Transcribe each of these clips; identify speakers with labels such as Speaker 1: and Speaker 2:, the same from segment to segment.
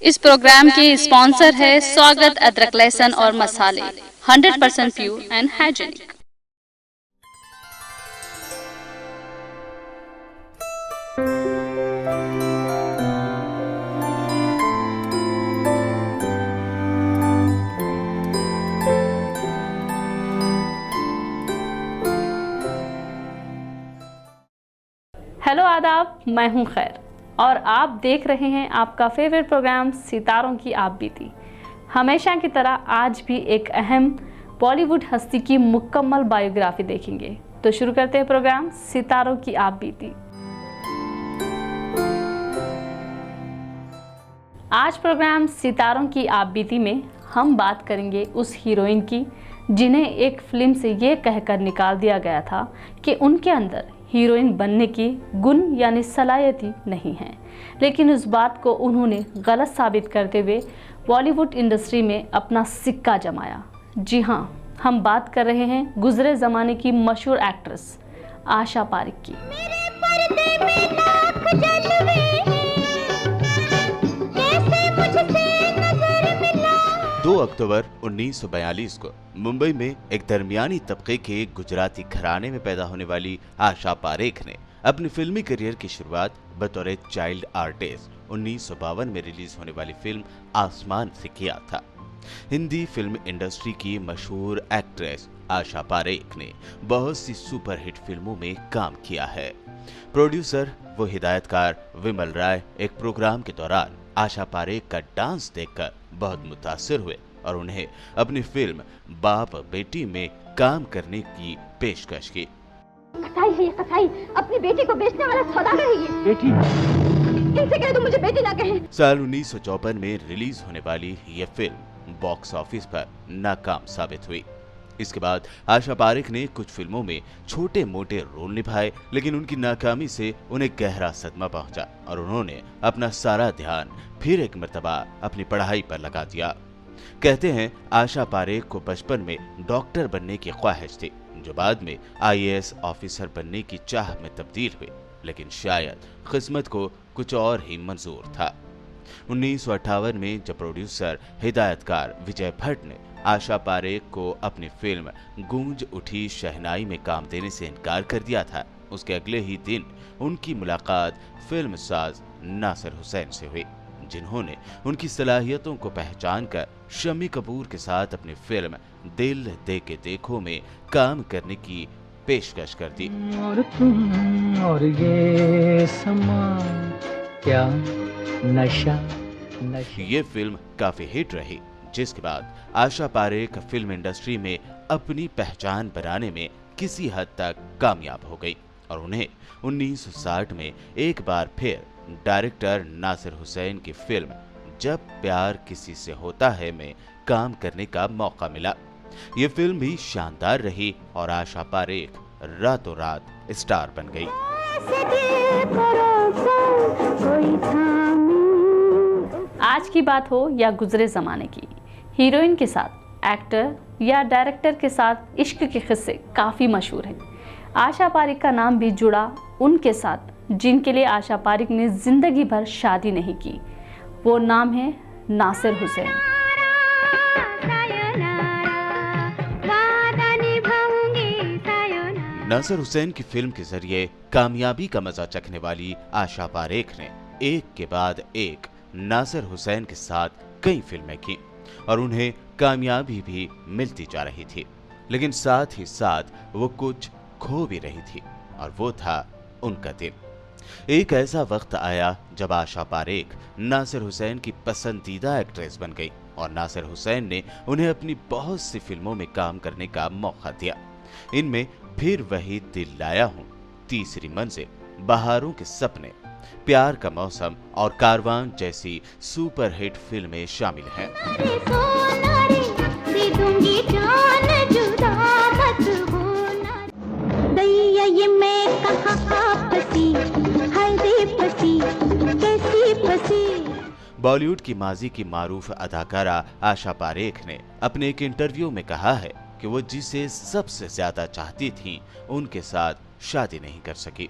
Speaker 1: इस प्रोग्राम के स्पॉन्सर है स्वागत अदरक लहसुन और मसाले 100% प्योर एंड हाइजीनिक।
Speaker 2: हेलो आदाब, मैं हूं खैर और आप देख रहे हैं आपका फेवरेट प्रोग्राम सितारों की आप बीती। हमेशा की तरह आज भी एक अहम बॉलीवुड हस्ती की मुकम्मल बायोग्राफी देखेंगे। तो शुरू करते हैं प्रोग्राम सितारों की आप बीती। आज प्रोग्राम सितारों की आप बीती में हम बात करेंगे उस हीरोइन की जिन्हें एक फिल्म से ये कहकर निकाल दिया गया था कि उनके अंदर हीरोइन बनने की गुण यानी सलाहियत ही नहीं है, लेकिन उस बात को उन्होंने गलत साबित करते हुए बॉलीवुड इंडस्ट्री में अपना सिक्का जमाया। जी हाँ, हम बात कर रहे हैं गुजरे ज़माने की मशहूर एक्ट्रेस आशा पारेख की।
Speaker 3: 2 अक्टूबर 1942 को मुंबई में एक दरमियानी तबके के गुजराती घराने में पैदा होने वाली आशा पारेख ने अपनी फिल्मी करियर की शुरुआत बतौर चाइल्ड आर्टिस्ट 1952 में रिलीज होने वाली फिल्म आसमान से किया था। हिंदी फिल्म इंडस्ट्री की मशहूर एक्ट्रेस आशा पारेख ने बहुत सी सुपरहिट फिल्मों में काम किया है। प्रोड्यूसर व हिदायतकार विमल राय एक प्रोग्राम के दौरान आशा पारेख का डांस देखकर बहुत मुतासिर हुए और उन्हें अपनी फिल्म बाप बेटी में काम करने की पेशकश की।
Speaker 4: कसाई है ये कसाई, अपनी बेटी को बेचने वाला सौदागर है ये।
Speaker 3: बेटी?
Speaker 4: इनसे कह दो मुझे बेटी ना कहे।
Speaker 3: साल 1954 में रिलीज होने वाली ये फिल्म बॉक्स ऑफिस पर नाकाम साबित हुई। इसके बाद आशा पारेख ने कुछ फिल्मों में छोटे मोटे रोल निभाए, लेकिन उनकी नाकामी से उन्हें गहरा सदमा पहुंचा और उन्होंने अपना सारा ध्यान फिर एक मर्तबा अपनी पढ़ाई पर लगा दिया। कहते हैं आशा पारेख को बचपन में डॉक्टर बनने की ख्वाहिश थी, जो बाद में IAS ऑफिसर बनने की चाह में तब्दील हुई, लेकिन शायद किस्मत को कुछ और ही मंजूर था। 1958 में जब प्रोड्यूसर हिदायतकार विजय भट्ट ने आशा पारेख को अपनी फिल्म गूंज उठी शहनाई में काम देने से इनकार कर दिया था, उसके अगले ही दिन उनकी मुलाकात फिल्म साज नासिर हुसैन से हुई, जिन्होंने उनकी सलाहियतों को पहचान कर शम्मी कपूर के साथ अपनी फिल्म दिल दे के देखो में काम करने की पेशकश कर दी।
Speaker 5: और तुम और ये समा क्या नशा।
Speaker 3: ये फिल्म काफी हिट रही, जिसके बाद आशा पारेख फिल्म इंडस्ट्री में अपनी पहचान बनाने में किसी हद तक कामयाब हो गई और उन्हें 1960 में एक बार फिर डायरेक्टर नासिर हुसैन की फिल्म जब प्यार किसी से होता है में काम करने का मौका मिला। ये फिल्म भी शानदार रही और आशा पारेख रातों रात स्टार बन गई।
Speaker 2: आज की बात हो या गुजरे ज़माने की, हीरोइन के साथ एक्टर या डायरेक्टर के साथ इश्क के किस्से काफ़ी मशहूर हैं। आशा पारेख का नाम भी जुड़ा उनके साथ जिनके लिए आशा पारेख ने ज़िंदगी भर शादी नहीं की। वो नाम है नासिर हुसैन।
Speaker 3: नासिर हुसैन की फिल्म के जरिए कामयाबी का मजा चखने वाली आशा पारेख ने एक के बाद एक नासिर हुसैन के साथ कई फिल्में की और उन्हें कामयाबी भी मिलती जा रही थी, लेकिन साथ ही साथ वो कुछ खो भी रही थी और वो था उनका दिल। एक ऐसा वक्त आया जब आशा पारेख नासिर हुसैन की पसंदीदा एक्ट्रेस बन गई और नासिर हुसैन ने उन्हें अपनी बहुत सी फिल्मों में काम करने का मौका दिया। इनमें फिर वही दिल लाया हूँ, तीसरी मंजिल, बहारों के सपने, प्यार का मौसम और कारवान जैसी सुपरहिट फिल्में शामिल हैं। बॉलीवुड की माजी की मारूफ अदाकारा आशा पारेख ने अपने एक इंटरव्यू में कहा है कि वो जिसे सबसे ज्यादा चाहती थी उनके साथ शादी नहीं कर सकी।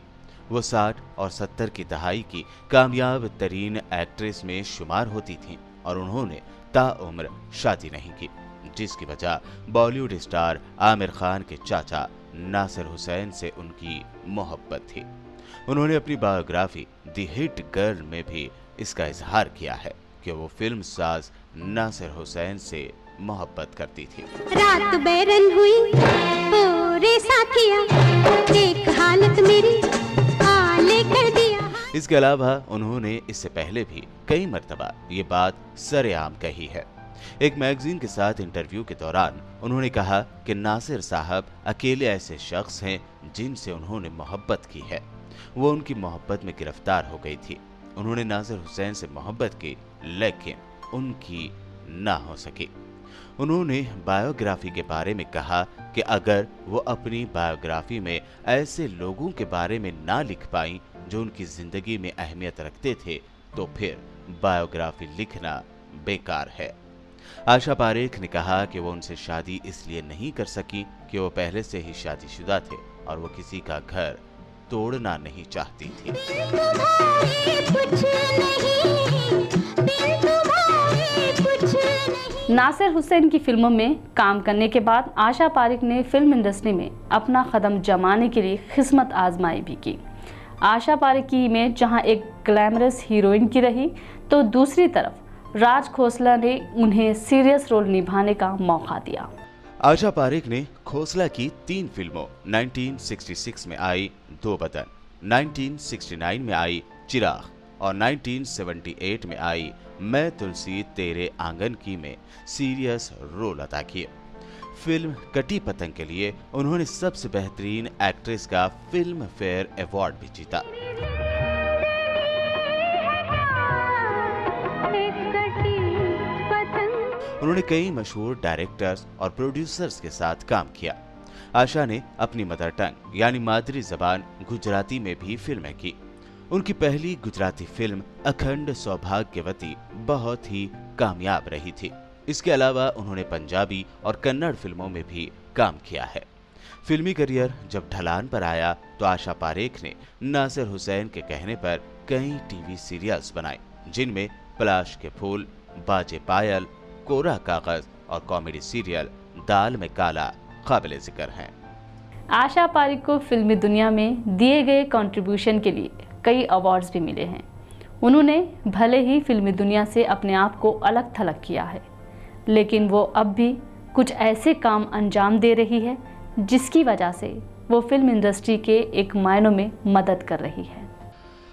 Speaker 3: वो 60 और 70 की दहाई की कामयाब तरीन एक्ट्रेस में शुमार होती थीं और उन्होंने ताउम्र शादी नहीं की, जिसकी वजह बॉलीवुड स्टार आमिर खान के चाचा नासिर हुसैन से उनकी मोहब्बत थी। उन्होंने अपनी बायोग्राफी द हिट गर्ल में भी इसका इजहार किया है कि वो फिल्म साज नासिर हुसैन से मोहब्बत करती थी।
Speaker 6: रात बैरन हुई ओ रे साथिया, देख हालत मेरी हाले कर दिया।
Speaker 3: इसके अलावा उन्होंने इससे पहले भी कई मर्तबा ये बात सरेआम कही है। एक मैगजीन के साथ इंटरव्यू के दौरान उन्होंने कहा कि नासिर साहब अकेले ऐसे शख्स हैं जिनसे उन्होंने मोहब्बत की है। वो उनकी मोहब्बत में गिरफ्तार हो गई थी। उन्होंने नासिर हुसैन से मोहब्बत की, लेकिन उनकी ना हो सकी। उन्होंने बायोग्राफी के बारे में कहा कि अगर वो अपनी बायोग्राफी में ऐसे लोगों के बारे में ना लिख पाई जो उनकी जिंदगी में अहमियत रखते थे, तो फिर बायोग्राफी लिखना बेकार है। आशा पारेख ने कहा कि वो उनसे शादी इसलिए नहीं कर सकी कि वो पहले से ही शादीशुदा थे और वो किसी का घर तोड़ना नहीं चाहती थी।
Speaker 2: नासिर हुसैन की फिल्मों में काम करने के बाद आशा पारेख ने फिल्म इंडस्ट्री में अपना कदम जमाने के लिए किस्मत आजमाई भी की। आशा पारेख की इमेज जहां एक ग्लैमरस हीरोइन की रही, तो दूसरी तरफ राज खोसला ने उन्हें सीरियस रोल निभाने का मौका दिया।
Speaker 3: आशा पारेख ने खोसला की 3 फिल्मों 1966 में आई दो बदन, 1969 में आई चिराग और 1978 में आई मैं तुलसी तेरे आंगन की में सीरियस रोल अदा किए। फिल्म कटी पतंग के लिए उन्होंने सबसे बेहतरीन एक्ट्रेस का फिल्म फेयर अवार्ड भी जीता। उन्होंने कई मशहूर डायरेक्टर्स और प्रोड्यूसर्स के साथ काम किया। आशा ने अपनी मदर टंग यानी मादरी जबान गुजराती में भी फिल्में की। उनकी पहली गुजराती फिल्म अखंड सौभाग्यवती बहुत ही कामयाब रही थी। इसके अलावा उन्होंने पंजाबी और कन्नड़ फिल्मों में भी काम किया है। फिल्मी करियर जब ढलान पर आया तो आशा पारेख ने नासिर हुसैन के कहने पर कई टीवी सीरियल्स बनाए, जिनमें पलाश के फूल, बाजे पायल, कोरा कागज और कॉमेडी सीरियल दाल में काला काबिल जिक्र हैं।
Speaker 2: आशा पारेख को फिल्मी दुनिया में दिए गए कंट्रीब्यूशन के लिए कई अवार्ड्स भी मिले हैं। उन्होंने भले ही फिल्मी दुनिया से अपने आप को अलग थलग किया है, लेकिन वो अब भी कुछ ऐसे काम अंजाम दे रही है जिसकी वजह से वो फिल्म इंडस्ट्री के एक मायनों में मदद कर रही है।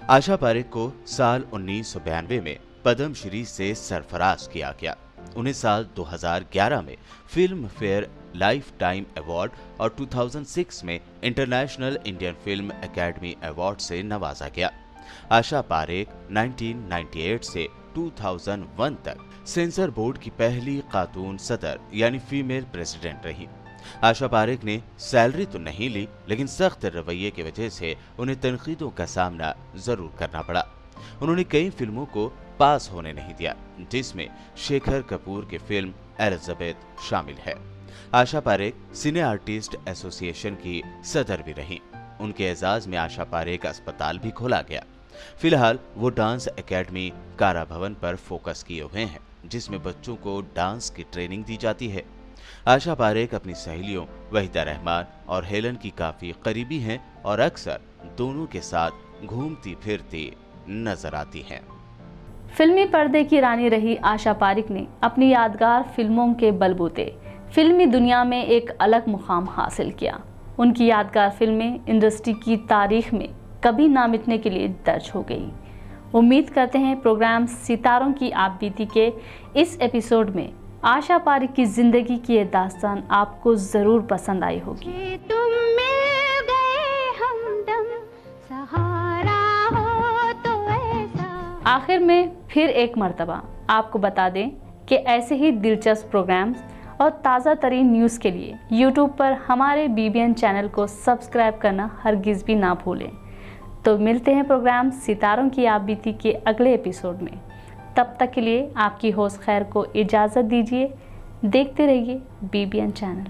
Speaker 3: आशा पारेख को साल 1992 में पद्मश्री से सरफराज किया गया। उन्हें साल 2011 में film fair life time award और 2006 में international Indian film academy award से नवाजा गया। आशा पारेख 1998 से 2001 तक सेंसर बोर्ड की पहली खातून सदर यानी फीमेल प्रेसिडेंट रही। आशा पारेख ने सैलरी तो नहीं ली, लेकिन सख्त रवैये की वजह से उन्हें तनकीदों का सामना जरूर करना पड़ा। उन्होंने कई फिल्मों को पास होने नहीं दिया, जिसमें शेखर कपूर की फिल्म एलिजाबेथ शामिल है। आशा पारेख सिने आर्टिस्ट एसोसिएशन की सदर भी रहीं। उनके एजाज में आशा पारेख अस्पताल भी खोला गया। फिलहाल वो डांस एकेडमी कारा भवन पर फोकस किए हुए हैं, जिसमें बच्चों को डांस की ट्रेनिंग दी जाती है। आशा पारेख अपनी सहेलियों वहीदा रहमान और हेलन की काफी करीबी हैं और अक्सर दोनों के साथ घूमती फिरती नजर आती हैं।
Speaker 2: फिल्मी पर्दे की रानी रही आशा पारेख ने अपनी यादगार फिल्मों के बलबूते फिल्मी दुनिया में एक अलग मुकाम हासिल किया। उनकी यादगार फिल्में इंडस्ट्री की तारीख में कभी ना मिटने के लिए दर्ज हो गई। उम्मीद करते हैं प्रोग्राम सितारों की आप बीती के इस एपिसोड में आशा पारेख की जिंदगी की ये दास्तान आपको ज़रूर पसंद आई होगी।
Speaker 6: तुम मिल गए हमदम, सहारा हो तो ऐसा।
Speaker 2: आखिर में फिर एक मर्तबा आपको बता दें कि ऐसे ही दिलचस्प प्रोग्राम्स और ताज़ा तरीन न्यूज़ के लिए YouTube पर हमारे BBN चैनल को सब्सक्राइब करना हरगिज़ भी ना भूलें। तो मिलते हैं प्रोग्राम सितारों की आप बीती के अगले एपिसोड में। तब तक के लिए आपकी होस्ट खैर को इजाज़त दीजिए। देखते रहिए BBN चैनल।